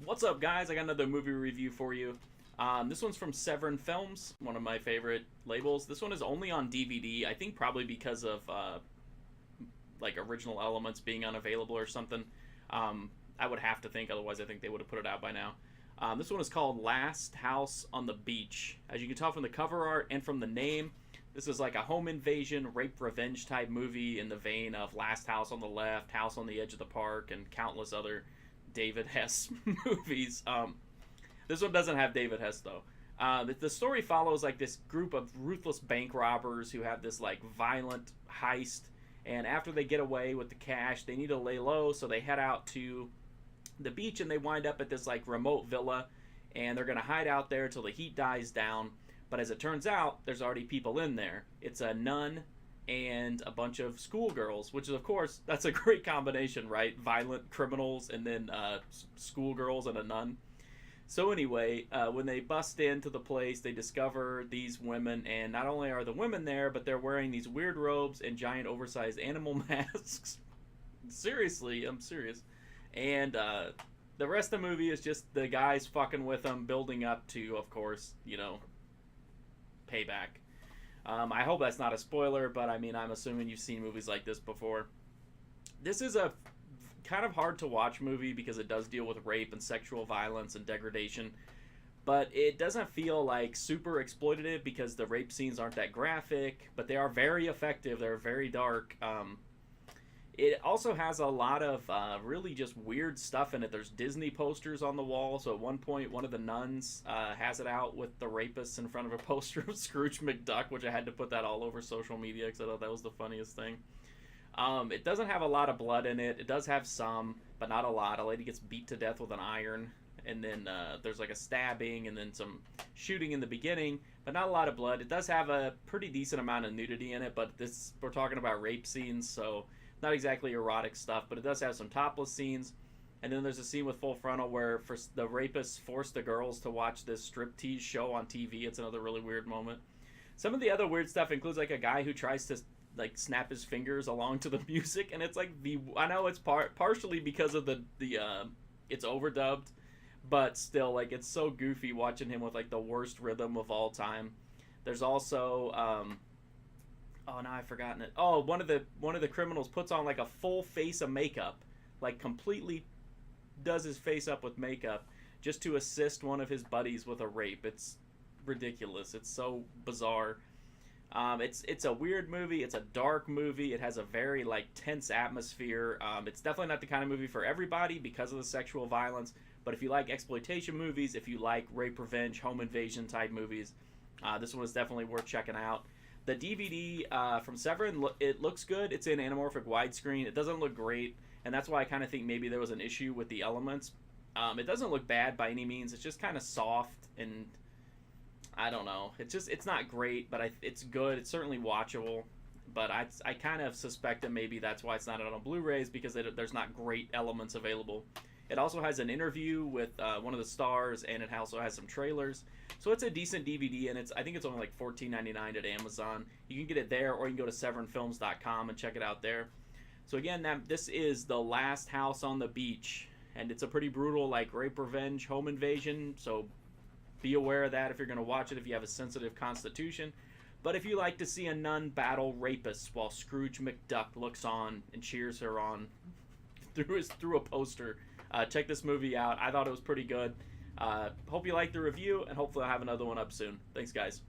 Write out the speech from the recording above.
What's up, guys? I got another movie review for you. This one's from Severin Films, one of my favorite labels. This one is only on DVD, I think probably because of like original elements being unavailable or something. I would have to think, otherwise I think they would have put it out by now. This one is called Last House on the Beach. As you can tell from the cover art and from the name, this is like a home invasion, rape revenge type movie in the vein of Last House on the Left, House on the Edge of the Park, and countless other David Hess movies. This one doesn't have David Hess though. The story follows like this group of ruthless bank robbers who have this like violent heist, and after they get away with the cash, they need to lay low, so they head out to the beach and they wind up at this like remote villa, and they're gonna hide out there till the heat dies down. But as it turns out, there's already people in there. It's a nun and a bunch of schoolgirls, which is, of course, that's a great combination, right? Violent criminals and then schoolgirls and a nun. So anyway, when they bust into the place, they discover these women, and not only are the women there, but they're wearing these weird robes and giant oversized animal masks. Seriously, I'm serious. And the rest of the movie is just the guys fucking with them, building up to, of course, you know, payback. I hope that's not a spoiler, but I mean, I'm assuming you've seen movies like this before. This is a kind of hard to watch movie because it does deal with rape and sexual violence and degradation, but it doesn't feel like super exploitative because the rape scenes aren't that graphic, but they are very effective. They're very dark. It also has a lot of really just weird stuff in it. There's Disney posters on the wall. So at one point, one of the nuns has it out with the rapists in front of a poster of Scrooge McDuck, which I had to put that all over social media because I thought that was the funniest thing. It doesn't have a lot of blood in it. It does have some, but not a lot. A lady gets beat to death with an iron, and then there's like a stabbing and then some shooting in the beginning, but not a lot of blood. It does have a pretty decent amount of nudity in it, but we're talking about rape scenes, so not exactly erotic stuff, but it does have some topless scenes. And then there's a scene with full frontal where the rapists force the girls to watch this striptease show on TV. It's another really weird moment. Some of the other weird stuff includes like a guy who tries to like snap his fingers along to the music, and it's like I know it's partially because of the it's overdubbed, but still, like, it's so goofy watching him with like the worst rhythm of all time. There's also oh, now I've forgotten it. Oh, one of the criminals puts on like a full face of makeup, like completely does his face up with makeup just to assist one of his buddies with a rape. It's ridiculous. It's so bizarre. It's a weird movie. It's a dark movie. It has a very like tense atmosphere. It's definitely not the kind of movie for everybody because of the sexual violence. But if you like exploitation movies, if you like rape revenge, home invasion type movies, this one is definitely worth checking out. The DVD from Severin, it looks good. It's in anamorphic widescreen. It doesn't look great, and that's why I kind of think maybe there was an issue with the elements. It doesn't look bad by any means. It's just kind of soft, and I don't know. It's not great, but it's good. It's certainly watchable, but I kind of suspect that maybe that's why it's not out on Blu-rays, because there's not great elements available. It also has an interview with one of the stars, and it also has some trailers. So it's a decent DVD, and I think it's only like $14.99 at Amazon. You can get it there, or you can go to severinfilms.com and check it out there. So again, this is The Last House on the Beach, and it's a pretty brutal like rape revenge home invasion, so be aware of that if you're going to watch it if you have a sensitive constitution. But if you like to see a nun battle rapists while Scrooge McDuck looks on and cheers her on through a poster, check this movie out. I thought it was pretty good. Hope you liked the review, and hopefully I'll have another one up soon. Thanks, guys.